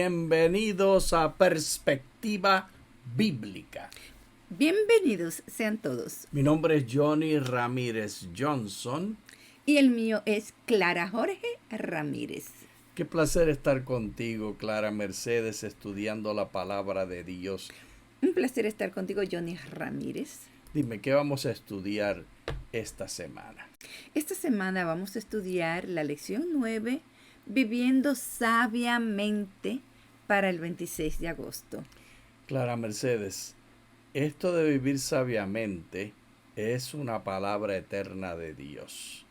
Bienvenidos a Perspectiva Bíblica. Bienvenidos sean todos. Mi nombre es Johnny Ramírez Johnson. Y el mío es Clara Jorge Ramírez. Qué placer estar contigo, Clara Mercedes, estudiando la palabra de Dios. Un placer estar contigo, Johnny Ramírez. Dime, ¿qué vamos a estudiar esta semana? Esta semana vamos a estudiar la lección 9, Viviendo sabiamente, para el 26 de agosto. Clara Mercedes, esto de vivir sabiamente es una palabra eterna de Dios.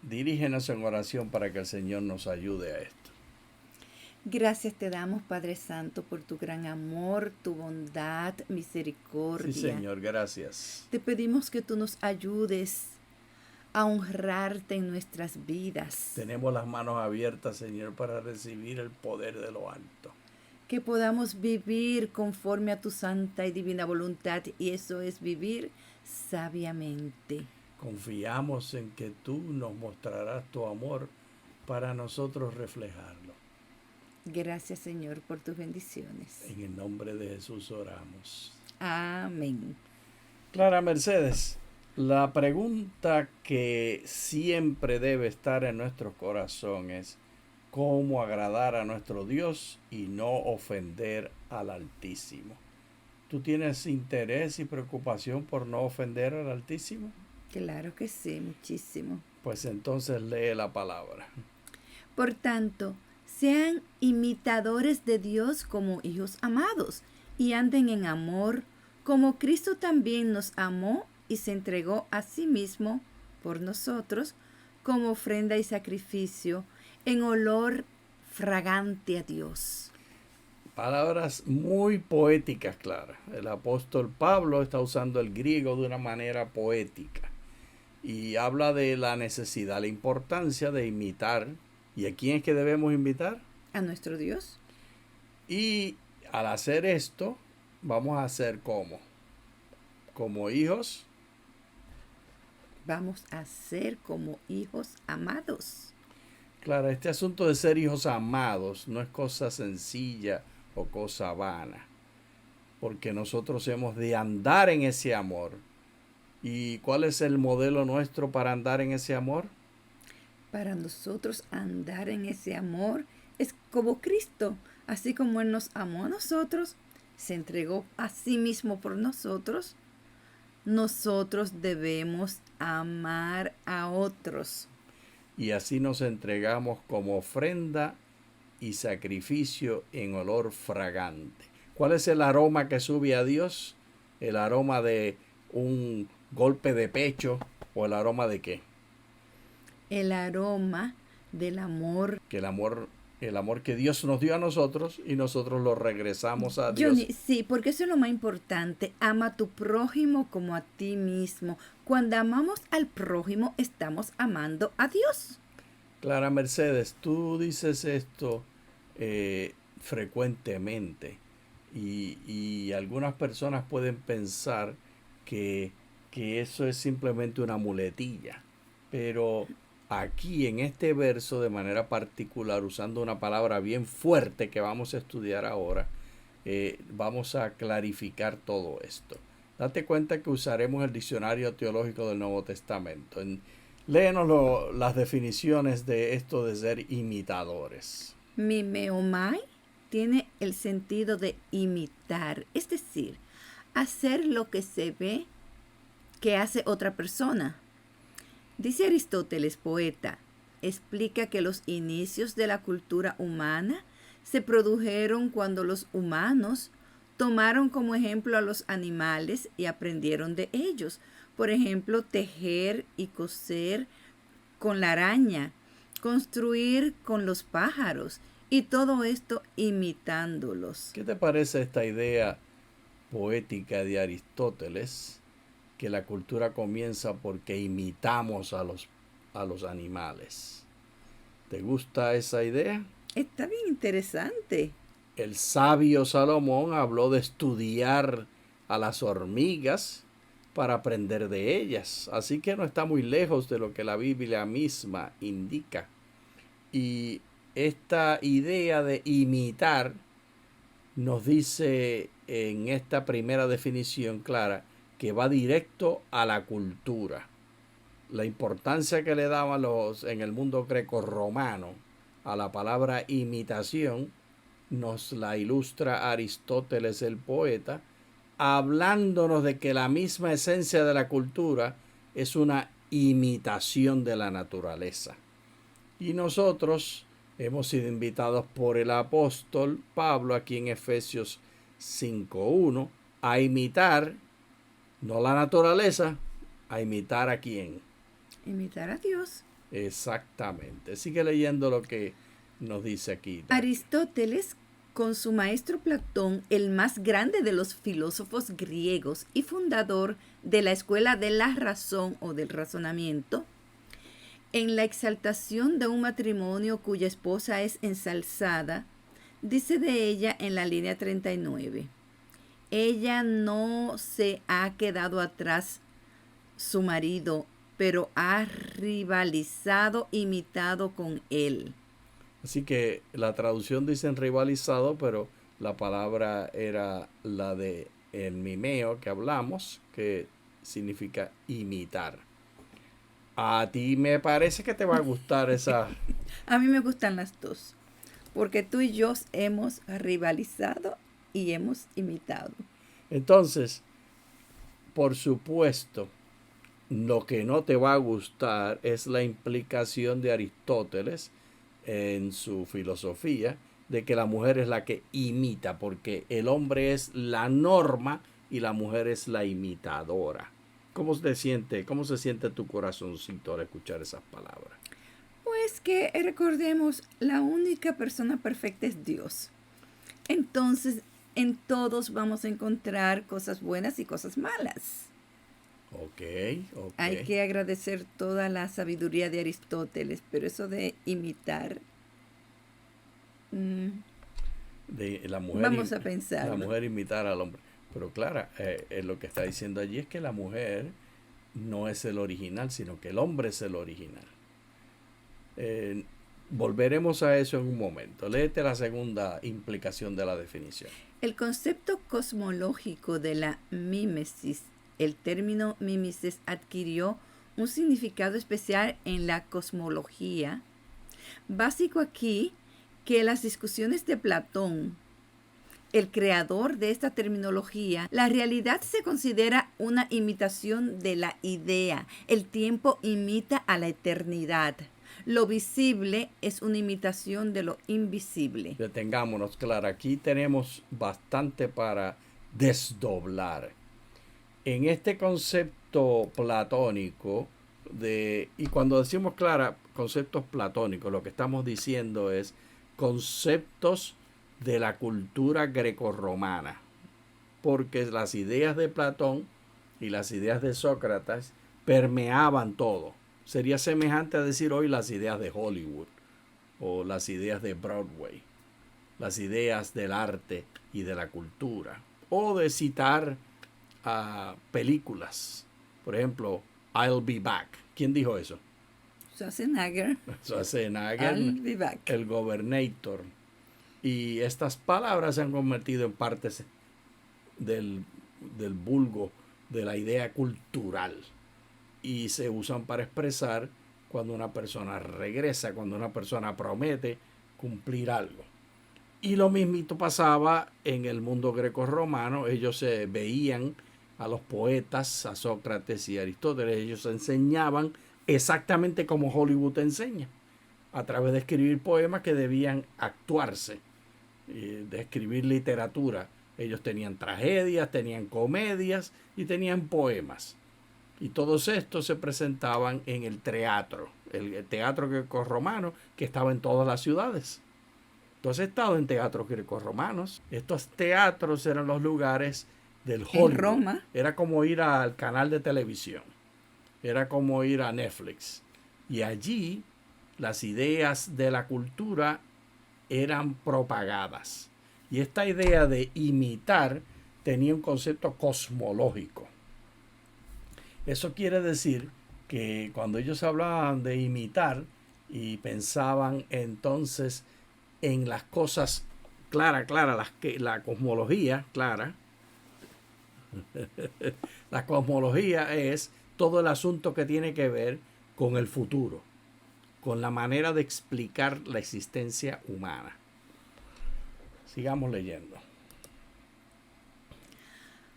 Dirígenos en oración para que el Señor nos ayude a esto. Gracias te damos, Padre Santo, por tu gran amor, tu bondad, misericordia. Sí, Señor, gracias. Te pedimos que tú nos ayudes a honrarte en nuestras vidas. Tenemos las manos abiertas, Señor, para recibir el poder de lo alto. Que podamos vivir conforme a tu santa y divina voluntad, y eso es vivir sabiamente. Confiamos en que tú nos mostrarás tu amor para nosotros reflejarlo. Gracias, Señor, por tus bendiciones. En el nombre de Jesús oramos. Amén. Clara Mercedes, la pregunta que siempre debe estar en nuestros corazones: ¿cómo agradar a nuestro Dios y no ofender al Altísimo? ¿Tú tienes interés y preocupación por no ofender al Altísimo? Claro que sí, muchísimo. Pues entonces lee la palabra. Por tanto, sean imitadores de Dios como hijos amados, y anden en amor, como Cristo también nos amó y se entregó a sí mismo por nosotros, como ofrenda y sacrificio, en olor fragante a Dios. Palabras muy poéticas, Clara. El apóstol Pablo está usando el griego de una manera poética y habla de la necesidad, la importancia de imitar. ¿Y a quién es que debemos imitar? A nuestro Dios. Y al hacer esto, vamos a ser como hijos. Vamos a ser como hijos amados. Claro, este asunto de ser hijos amados no es cosa sencilla o cosa vana, porque nosotros hemos de andar en ese amor. ¿Y cuál es el modelo nuestro para andar en ese amor? Para nosotros andar en ese amor es como Cristo, así como Él nos amó a nosotros, se entregó a sí mismo por nosotros. Nosotros debemos amar a otros. Y así nos entregamos como ofrenda y sacrificio en olor fragante. ¿Cuál es el aroma que sube a Dios? ¿El aroma de un golpe de pecho o el aroma de qué? El aroma del amor. Que el amor que Dios nos dio a nosotros y nosotros lo regresamos a Dios. Johnny, sí, porque eso es lo más importante. Ama a tu prójimo como a ti mismo. Cuando amamos al prójimo, estamos amando a Dios. Clara Mercedes, tú dices esto frecuentemente y algunas personas pueden pensar que eso es simplemente una muletilla, pero aquí en este verso de manera particular, usando una palabra bien fuerte que vamos a estudiar ahora, vamos a clarificar todo esto. Date cuenta que usaremos el diccionario teológico del Nuevo Testamento. Léenos las definiciones de esto de ser imitadores. Mimeomai tiene el sentido de imitar, es decir, hacer lo que se ve que hace otra persona. Dice Aristóteles, poeta, explica que los inicios de la cultura humana se produjeron cuando los humanos tomaron como ejemplo a los animales y aprendieron de ellos. Por ejemplo, tejer y coser con la araña, construir con los pájaros y todo esto imitándolos. ¿Qué te parece esta idea poética de Aristóteles? Que la cultura comienza porque imitamos a los animales. ¿Te gusta esa idea? Está bien interesante. El sabio Salomón habló de estudiar a las hormigas para aprender de ellas. Así que no está muy lejos de lo que la Biblia misma indica. Y esta idea de imitar nos dice en esta primera definición clara que va directo a la cultura. La importancia que le daban en el mundo grecorromano a la palabra imitación nos la ilustra Aristóteles el poeta, hablándonos de que la misma esencia de la cultura es una imitación de la naturaleza. Y nosotros hemos sido invitados por el apóstol Pablo aquí en Efesios 5:1 a imitar, no la naturaleza, a imitar a quién. Imitar a Dios. Exactamente. Sigue leyendo lo que nos dice aquí. Aristóteles, con su maestro Platón, el más grande de los filósofos griegos y fundador de la escuela de la razón o del razonamiento, en la exaltación de un matrimonio cuya esposa es ensalzada, dice de ella en la línea 39, ella no se ha quedado atrás su marido, pero ha rivalizado, imitado con él. Así que la traducción dice rivalizado, pero la palabra era la de el mimeo que hablamos, que significa imitar. A ti me parece que te va a gustar esa. A mí me gustan las dos, porque tú y yo hemos rivalizado y hemos imitado. Entonces, por supuesto, lo que no te va a gustar es la implicación de Aristóteles en su filosofía de que la mujer es la que imita, porque el hombre es la norma y la mujer es la imitadora. ¿Cómo se siente tu corazoncito al escuchar esas palabras? Pues que recordemos, la única persona perfecta es Dios. Entonces, en todos vamos a encontrar cosas buenas y cosas malas. Ok. Hay que agradecer toda la sabiduría de Aristóteles, pero eso de imitar, de la mujer, vamos a pensar. La mujer imitar al hombre. Pero claro, lo que está diciendo allí es que la mujer no es el original, sino que el hombre es el original. Volveremos a eso en un momento. Léete la segunda implicación de la definición. El concepto cosmológico de la mímesis, el término mímesis adquirió un significado especial en la cosmología. Básico aquí que las discusiones de Platón, el creador de esta terminología, la realidad se considera una imitación de la idea. El tiempo imita a la eternidad. Lo visible es una imitación de lo invisible. Detengámonos, Clara. Aquí tenemos bastante para desdoblar. En este concepto platónico, y cuando decimos, Clara, conceptos platónicos, lo que estamos diciendo es conceptos de la cultura grecorromana, porque las ideas de Platón y las ideas de Sócrates permeaban todo. Sería semejante a decir hoy las ideas de Hollywood o las ideas de Broadway, las ideas del arte y de la cultura, o de citar películas. Por ejemplo, I'll Be Back. ¿Quién dijo eso? Schwarzenegger. I'll Be Back. El Gobernator. Y estas palabras se han convertido en partes del vulgo de la idea cultural y se usan para expresar cuando una persona regresa, cuando una persona promete cumplir algo. Y lo mismito pasaba en el mundo grecorromano. Ellos se veían a los poetas, a Sócrates y Aristóteles, ellos enseñaban exactamente como Hollywood enseña, a través de escribir poemas que debían actuarse, de escribir literatura. Ellos tenían tragedias, tenían comedias y tenían poemas. Y todos estos se presentaban en el teatro grecorromano que estaba en todas las ciudades. Tú has estado en teatros grecorromanos. Estos teatros eran los lugares del Hollywood. En Roma. Era como ir al canal de televisión. Era como ir a Netflix. Y allí las ideas de la cultura eran propagadas. Y esta idea de imitar tenía un concepto cosmológico. Eso quiere decir que cuando ellos hablaban de imitar y pensaban entonces en las cosas clara, la cosmología clara. La cosmología es todo el asunto que tiene que ver con el futuro, con la manera de explicar la existencia humana. Sigamos leyendo.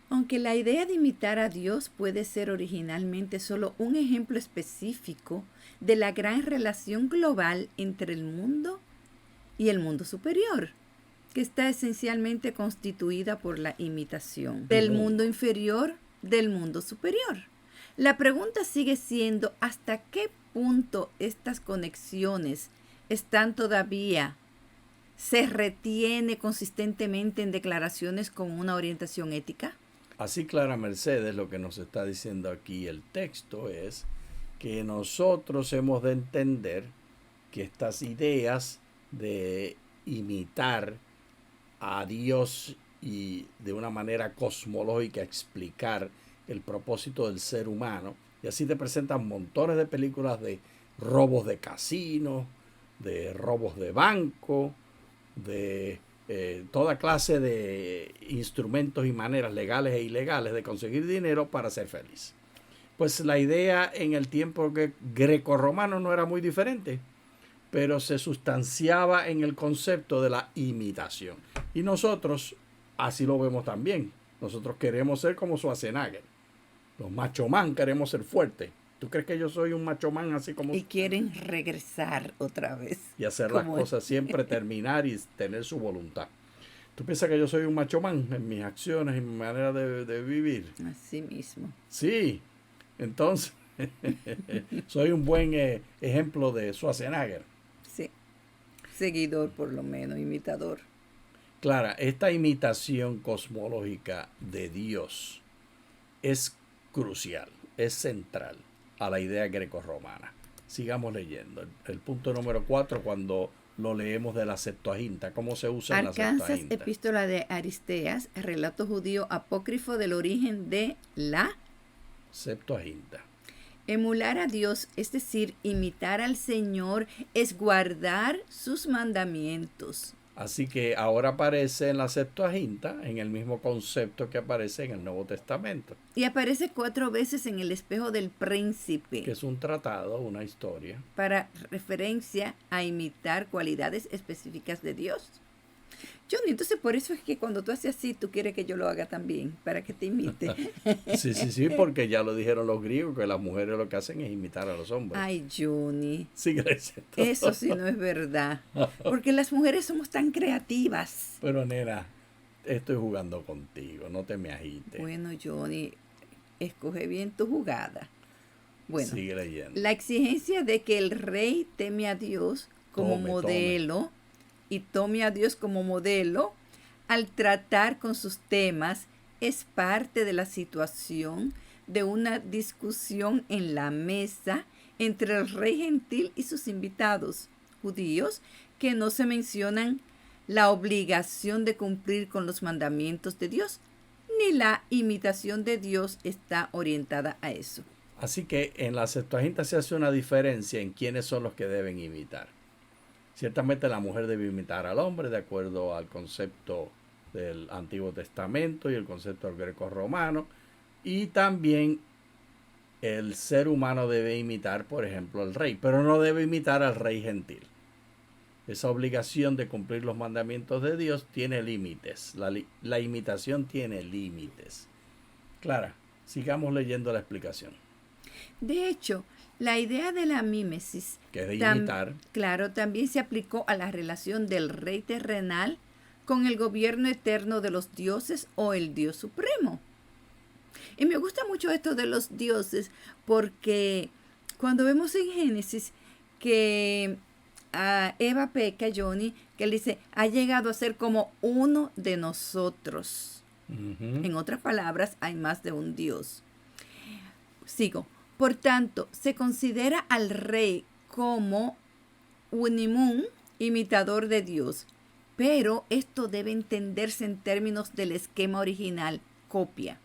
Aunque la idea de imitar a Dios puede ser originalmente solo un ejemplo específico de la gran relación global entre el mundo y el mundo superior, que está esencialmente constituida por la imitación del mundo inferior del mundo superior. La pregunta sigue siendo ¿hasta qué punto estas conexiones se retiene consistentemente en declaraciones con una orientación ética? Así Clara Mercedes, lo que nos está diciendo aquí el texto es que nosotros hemos de entender que estas ideas de imitar a Dios y de una manera cosmológica explicar el propósito del ser humano, y así te presentan montones de películas de robos de casinos, de robos de banco, de toda clase de instrumentos y maneras legales e ilegales de conseguir dinero para ser feliz. Pues la idea en el tiempo grecorromano no era muy diferente, pero se sustanciaba en el concepto de la imitación. Y nosotros así lo vemos también. Nosotros queremos ser como Schwarzenegger. Los machomán queremos ser fuertes. ¿Tú crees que yo soy un machomán así como... Y quieren regresar otra vez. Y hacer las cosas siempre, terminar y tener su voluntad. ¿Tú piensas que yo soy un machomán en mis acciones, en mi manera de vivir? Así mismo. Sí. Entonces, soy un buen ejemplo de Schwarzenegger. Sí. Seguidor, por lo menos, imitador. Clara, esta imitación cosmológica de Dios es crucial, es central a la idea grecorromana. Sigamos leyendo. El punto número 4, cuando lo leemos de la Septuaginta. ¿Cómo se usa en la Arkansas, Septuaginta? epístola de Aristeas, relato judío apócrifo del origen de la Septuaginta. Emular a Dios, es decir, imitar al Señor, es guardar sus mandamientos. Así que ahora aparece en la Septuaginta, en el mismo concepto que aparece en el Nuevo Testamento. Y aparece 4 veces en el espejo del príncipe. Que es un tratado, una historia. Para referencia a imitar cualidades específicas de Dios. Johnny, entonces por eso es que cuando tú haces así, tú quieres que yo lo haga también, para que te imite. Sí, porque ya lo dijeron los griegos, que las mujeres lo que hacen es imitar a los hombres. Ay, Johnny. Sí, gracias. Eso sí no es verdad. Porque las mujeres somos tan creativas. Pero nena, estoy jugando contigo, no te me agites. Bueno, Johnny, escoge bien tu jugada. Bueno, sigue leyendo. La exigencia de que el rey teme a Dios como modelo y tome a Dios como modelo al tratar con sus temas es parte de la situación de una discusión en la mesa entre el rey gentil y sus invitados judíos, que no se mencionan la obligación de cumplir con los mandamientos de Dios, ni la imitación de Dios está orientada a eso. Así que en la Septuaginta se hace una diferencia en quiénes son los que deben imitar. Ciertamente la mujer debe imitar al hombre de acuerdo al concepto del Antiguo Testamento y el concepto del greco-romano. Y también el ser humano debe imitar, por ejemplo, al rey, pero no debe imitar al rey gentil. Esa obligación de cumplir los mandamientos de Dios tiene límites. La imitación tiene límites. Clara, sigamos leyendo la explicación. De hecho, la idea de la mímesis, que es de imitar, claro, también se aplicó a la relación del rey terrenal con el gobierno eterno de los dioses o el Dios supremo. Y me gusta mucho esto de los dioses porque cuando vemos en Génesis que Eva peca, Johnny, que él dice, ha llegado a ser como uno de nosotros. En otras palabras, hay más de un Dios. Sigo. Por tanto, se considera al rey como unimun, imitador de Dios. Pero esto debe entenderse en términos del esquema original, copia.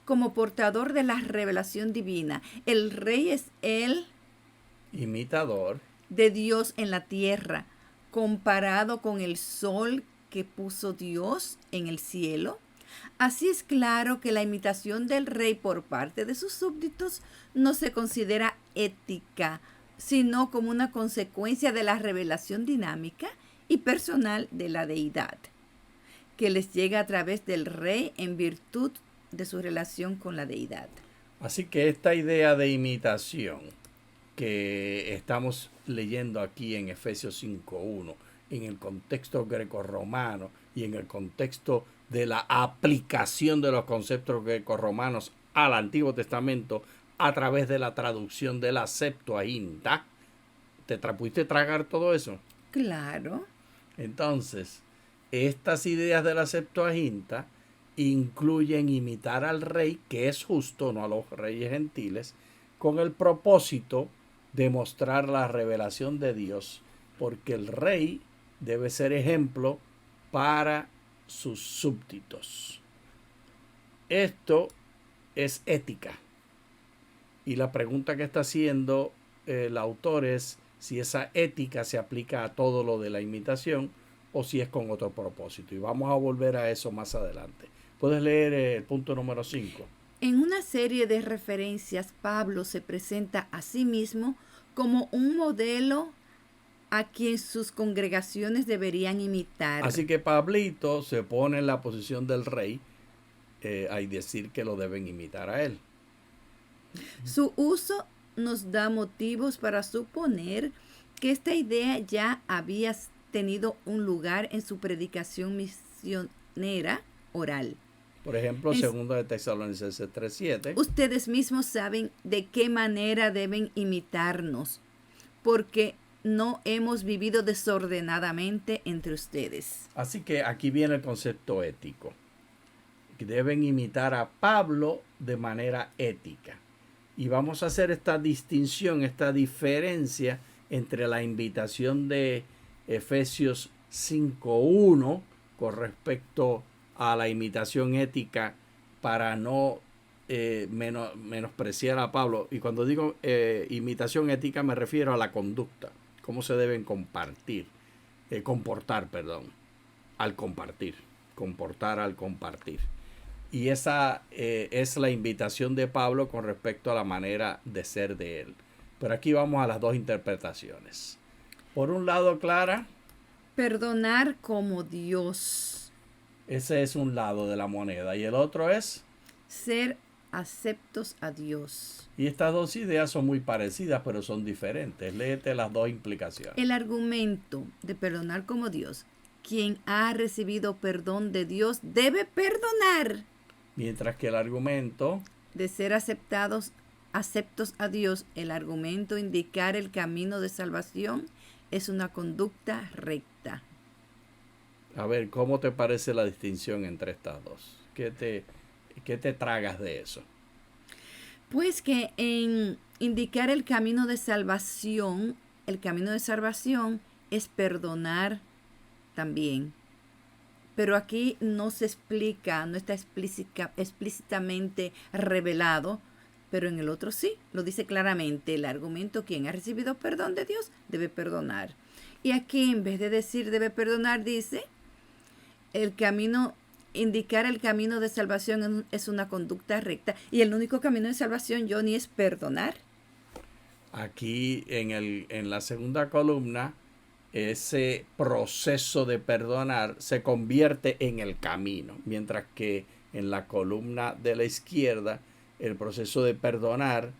Como portador de la revelación divina, el rey es el imitador de Dios en la tierra, comparado con el sol que puso Dios en el cielo. Así es claro que la imitación del rey por parte de sus súbditos no se considera ética, sino como una consecuencia de la revelación dinámica y personal de la deidad, que les llega a través del rey en virtud de su relación con la deidad. Así que esta idea de imitación que estamos leyendo aquí en Efesios 5:1, en el contexto grecorromano y en el contexto de la aplicación de los conceptos grecorromanos al Antiguo Testamento a través de la traducción de la Septuaginta. ¿Te pudiste tragar todo eso? Claro. Entonces, estas ideas de la Septuaginta incluyen imitar al rey, que es justo, no a los reyes gentiles, con el propósito de mostrar la revelación de Dios, porque el rey debe ser ejemplo para sus súbditos. Esto es ética. Y la pregunta que está haciendo el autor es si esa ética se aplica a todo lo de la imitación o si es con otro propósito. Y vamos a volver a eso más adelante. Puedes leer el punto número 5. En una serie de referencias, Pablo se presenta a sí mismo como un modelo a quien sus congregaciones deberían imitar. Así que Pablito se pone en la posición del rey a decir que lo deben imitar a él. Su uso nos da motivos para suponer que esta idea ya había tenido un lugar en su predicación misionera oral. Por ejemplo, 2 de Tesalonicenses 3:7. Ustedes mismos saben de qué manera deben imitarnos, porque no hemos vivido desordenadamente entre ustedes. Así que aquí viene el concepto ético. Deben imitar a Pablo de manera ética. Y vamos a hacer esta distinción, esta diferencia entre la invitación de Efesios 5:1 con respecto a la imitación ética para no menospreciar a Pablo. Y cuando digo imitación ética me refiero a la conducta, cómo se deben comportar, al compartir, comportar al compartir. Y esa es la invitación de Pablo con respecto a la manera de ser de él. Pero aquí vamos a las dos interpretaciones. Por un lado, Clara, perdonar como Dios. Ese es un lado de la moneda. Y el otro es ser aceptos a Dios. Y estas dos ideas son muy parecidas, pero son diferentes. Léete las dos implicaciones. El argumento de perdonar como Dios. Quien ha recibido perdón de Dios debe perdonar. Mientras que el argumento de ser aceptos a Dios, el argumento indicar el camino de salvación es una conducta recta. A ver, ¿cómo te parece la distinción entre estas dos? ¿Qué te tragas de eso? Pues que en indicar el camino de salvación es perdonar también. Pero aquí no se explica, no está explícitamente revelado, pero en el otro sí, lo dice claramente. El argumento, quien ha recibido perdón de Dios debe perdonar. Y aquí en vez de decir debe perdonar, dice indicar el camino de salvación es una conducta recta. Y el único camino de salvación, Johnny, es perdonar. Aquí en la segunda columna, ese proceso de perdonar se convierte en el camino, mientras que en la columna de la izquierda el proceso de perdonar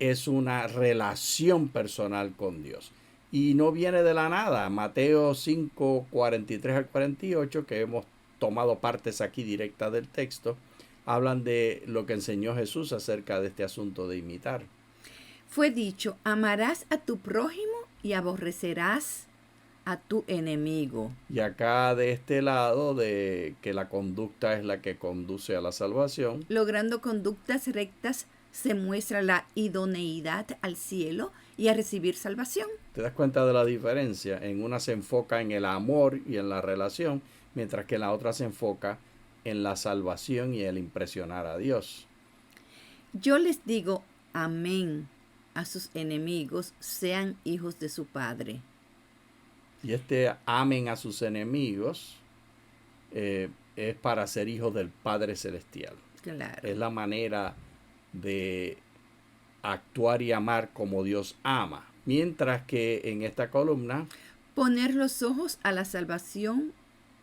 es una relación personal con Dios y no viene de la nada. Mateo 5:43 al 48, que hemos tomado partes aquí directas del texto, hablan de lo que enseñó Jesús acerca de este asunto de imitar. Fue dicho: amarás a tu prójimo y aborrecerás a tu enemigo. Y acá de este lado, de que la conducta es la que conduce a la salvación, logrando conductas rectas se muestra la idoneidad al cielo y a recibir salvación. ¿Te das cuenta de la diferencia? En una se enfoca en el amor y en la relación, mientras que en la otra se enfoca en la salvación y el impresionar a Dios. Yo les digo amén a sus enemigos, sean hijos de su Padre. Y amen a sus enemigos es para ser hijos del Padre Celestial. Claro. Es la manera de actuar y amar como Dios ama. Mientras que en esta columna, Poner los ojos a la salvación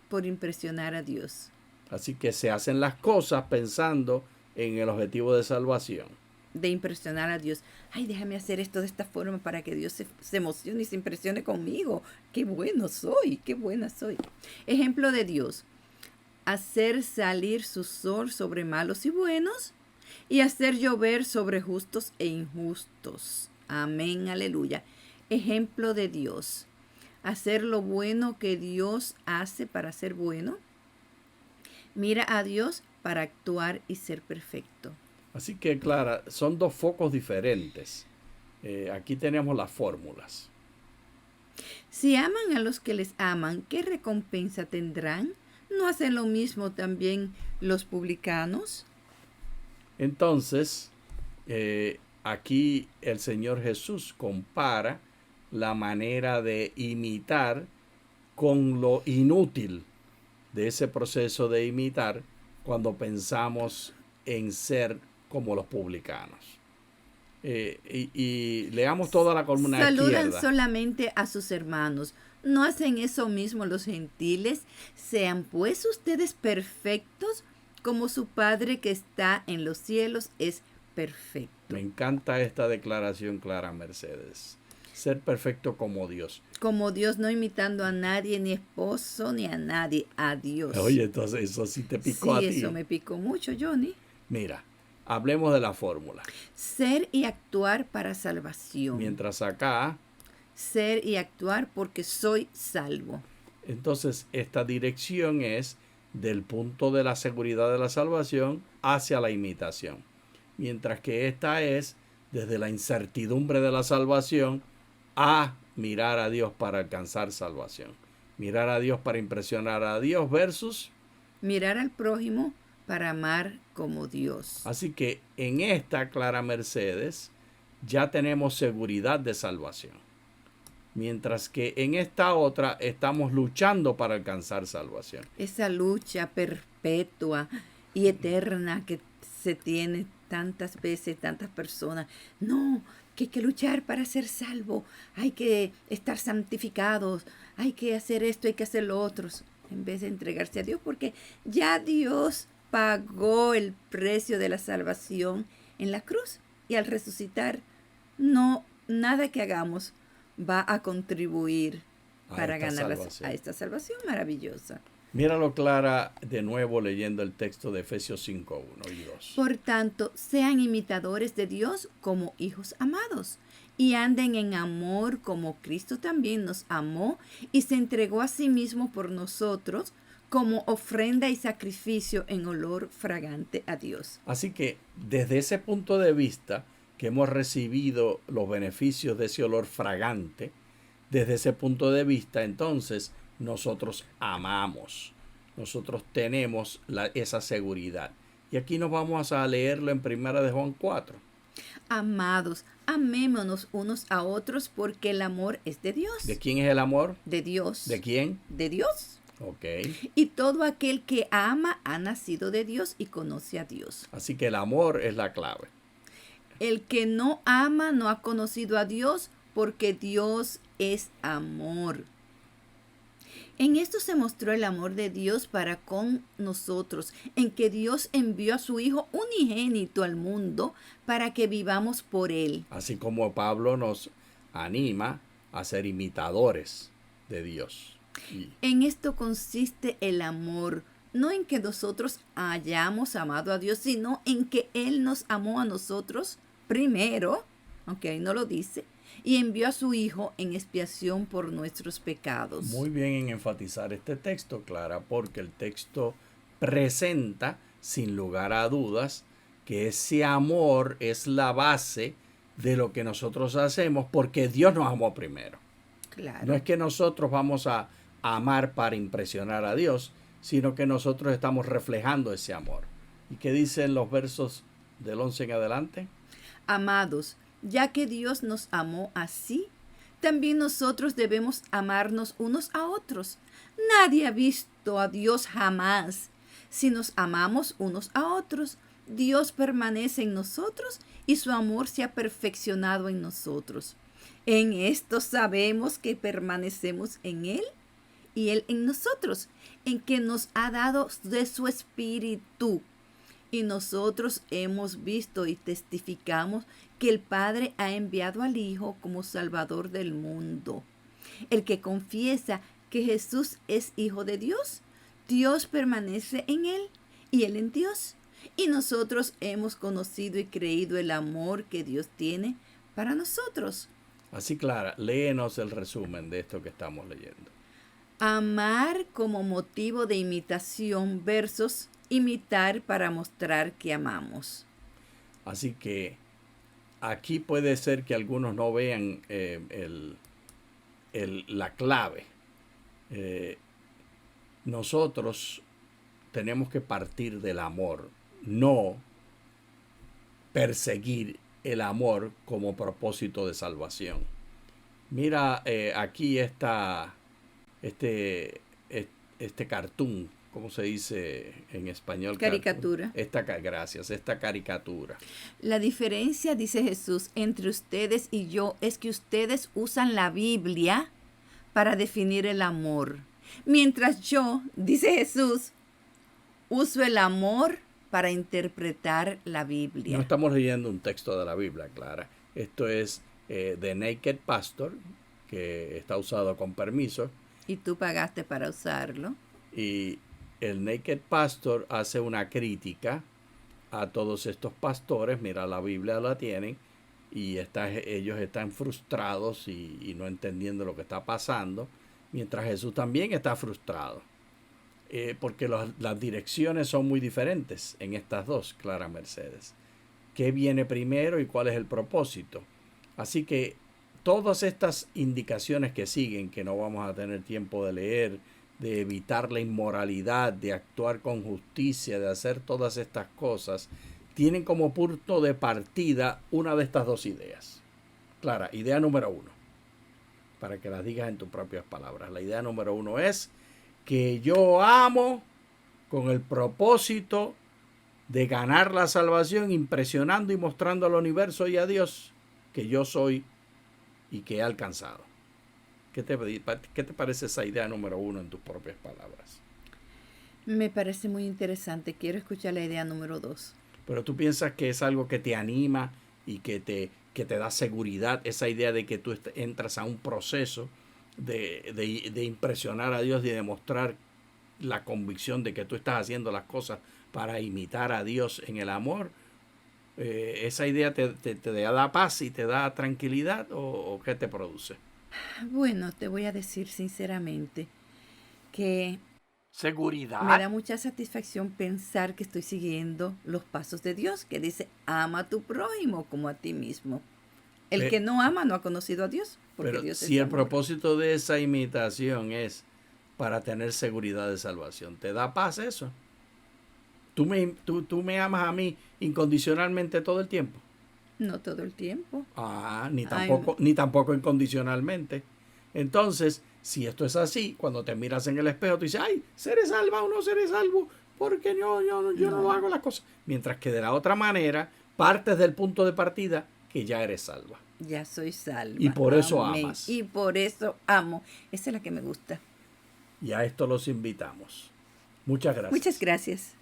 por impresionar a Dios. así que se hacen las cosas pensando en el objetivo de salvación. De impresionar a Dios. Ay, déjame hacer esto de esta forma para que Dios se emocione y se impresione conmigo. Qué bueno soy, qué buena soy. Ejemplo de Dios. Hacer salir su sol sobre malos y buenos y hacer llover sobre justos e injustos. Amén, aleluya. Ejemplo de Dios. Hacer lo bueno que Dios hace para ser bueno. Mira a Dios para actuar y ser perfecto. Así que, Clara, son dos focos diferentes. Aquí tenemos las fórmulas. Si aman a los que les aman, ¿qué recompensa tendrán? ¿No hacen lo mismo también los publicanos? Entonces, aquí el Señor Jesús compara la manera de imitar con lo inútil de ese proceso de imitar cuando pensamos en ser como los publicanos. Y leamos toda la columna Saludan izquierda. solamente a sus hermanos. ¿No hacen eso mismo los gentiles? Sean pues ustedes perfectos como su Padre que está en los cielos es perfecto. Me encanta esta declaración, Clara Mercedes. Ser perfecto como Dios. Como Dios, no imitando a nadie, ni esposo, ni a nadie, a Dios. Oye, entonces eso sí te picó a ti. Sí, eso me picó mucho, Johnny. Mira, hablemos de la fórmula. Ser y actuar para salvación. Mientras acá, Ser y actuar porque soy salvo. entonces esta dirección es del punto de la seguridad de la salvación hacia la imitación. Mientras que esta es desde la incertidumbre de la salvación a mirar a Dios para alcanzar salvación. Mirar a Dios para impresionar a Dios versus... Mirar al prójimo para amar como Dios. Así que en esta, Clara Mercedes, ya tenemos seguridad de salvación. Mientras que en esta otra estamos luchando para alcanzar salvación. Esa lucha perpetua y eterna que se tiene tantas veces, tantas personas. No, que hay que luchar para ser salvo. Hay que estar santificados. Hay que hacer esto, hay que hacer lo otro. En vez de entregarse a Dios, porque ya Dios pagó el precio de la salvación en la cruz. Y al resucitar, no, nada que hagamos va a contribuir para ganar a esta salvación maravillosa. Míralo, Clara, de nuevo leyendo el texto de Efesios 5, 1 y 2. Por tanto, sean imitadores de Dios como hijos amados y anden en amor como Cristo también nos amó y se entregó a sí mismo por nosotros como ofrenda y sacrificio en olor fragante a Dios. Así que desde ese punto de vista que hemos recibido los beneficios de ese olor fragante, desde ese punto de vista entonces nosotros amamos, nosotros tenemos esa seguridad. Y aquí nos vamos a leerlo en 1 de Juan 4. Amados, amémonos unos a otros porque el amor es de Dios. ¿De quién es el amor? De Dios. ¿De quién? De Dios. Ok. Y todo aquel que ama ha nacido de Dios y conoce a Dios. Así que el amor es la clave. El que no ama no ha conocido a Dios porque Dios es amor. En esto se mostró el amor de Dios para con nosotros, en que Dios envió a su Hijo unigénito al mundo para que vivamos por Él. Así como Pablo nos anima a ser imitadores de Dios. En esto consiste el amor, no en que nosotros hayamos amado a Dios, sino en que Él nos amó a nosotros primero, aunque ahí no lo dice, y envió a su Hijo en expiación por nuestros pecados. Muy bien en enfatizar este texto, Clara, porque el texto presenta, sin lugar a dudas, que ese amor es la base de lo que nosotros hacemos, porque Dios nos amó primero. Claro. No es que nosotros vamos a amar para impresionar a Dios, sino que nosotros estamos reflejando ese amor. ¿Y qué dicen los versos del 11 en adelante? Amados, ya que Dios nos amó así, también nosotros debemos amarnos unos a otros. Nadie ha visto a Dios jamás. Si nos amamos unos a otros, Dios permanece en nosotros y su amor se ha perfeccionado en nosotros. En esto sabemos que permanecemos en Él y Él en nosotros, en que nos ha dado de su Espíritu. Y nosotros hemos visto y testificamos que el Padre ha enviado al Hijo como Salvador del mundo. El que confiesa que Jesús es Hijo de Dios, Dios permanece en Él y Él en Dios. Y nosotros hemos conocido y creído el amor que Dios tiene para nosotros. Así, Clara, léenos el resumen de esto que estamos leyendo. Amar como motivo de imitación versus imitar para mostrar que amamos. Así que aquí puede ser que algunos no vean la clave. Nosotros tenemos que partir del amor, no perseguir el amor como propósito de salvación. Mira, aquí está este cartoon, ¿cómo se dice en español? Caricatura. Gracias, esta caricatura. La diferencia, dice Jesús, entre ustedes y yo es que ustedes usan la Biblia para definir el amor. Mientras yo, dice Jesús, uso el amor para interpretar la Biblia. No estamos leyendo un texto de la Biblia, Clara. Esto es The Naked Pastor, que está usado con permiso. Y tú pagaste para usarlo. Y el Naked Pastor hace una crítica a todos estos pastores. Mira, la Biblia la tienen y ellos están frustrados y no entendiendo lo que está pasando, mientras Jesús también está frustrado. Porque las direcciones son muy diferentes en estas dos, Clara Mercedes. ¿Qué viene primero y cuál es el propósito? Así que todas estas indicaciones que siguen, que no vamos a tener tiempo de leer, de evitar la inmoralidad, de actuar con justicia, de hacer todas estas cosas, tienen como punto de partida una de estas dos ideas. Clara, idea número 1, para que las digas en tus propias palabras. La idea número 1 es que yo amo con el propósito de ganar la salvación, impresionando y mostrando al universo y a Dios que yo soy y que he alcanzado. ¿Qué te parece esa idea número 1 en tus propias palabras? Me parece muy interesante. Quiero escuchar la idea número 2. Pero tú piensas que es algo que te anima y que te da seguridad, esa idea de que tú entras a un proceso de impresionar a Dios y demostrar la convicción de que tú estás haciendo las cosas para imitar a Dios en el amor. ¿Esa idea te da paz y te da tranquilidad o qué te produce? Bueno, te voy a decir sinceramente que seguridad. Me da mucha satisfacción pensar que estoy siguiendo los pasos de Dios, que dice, ama a tu prójimo como a ti mismo. El que no ama no ha conocido a Dios, porque pero Dios si es el amor. propósito de esa imitación es para tener seguridad de salvación, ¿te da paz eso? ¿Tú me amas a mí incondicionalmente todo el tiempo? No todo el tiempo. Ni tampoco incondicionalmente. Entonces, si esto es así, cuando te miras en el espejo, tú dices, ay, ¿seré salva o no seré salvo? Porque yo no hago las cosas. Mientras que de la otra manera, partes del punto de partida que ya eres salva. Ya soy salva. Y por eso Amén. amas. Y por eso amo. Esa es la que me gusta. Y a esto los invitamos. Muchas gracias. Muchas gracias.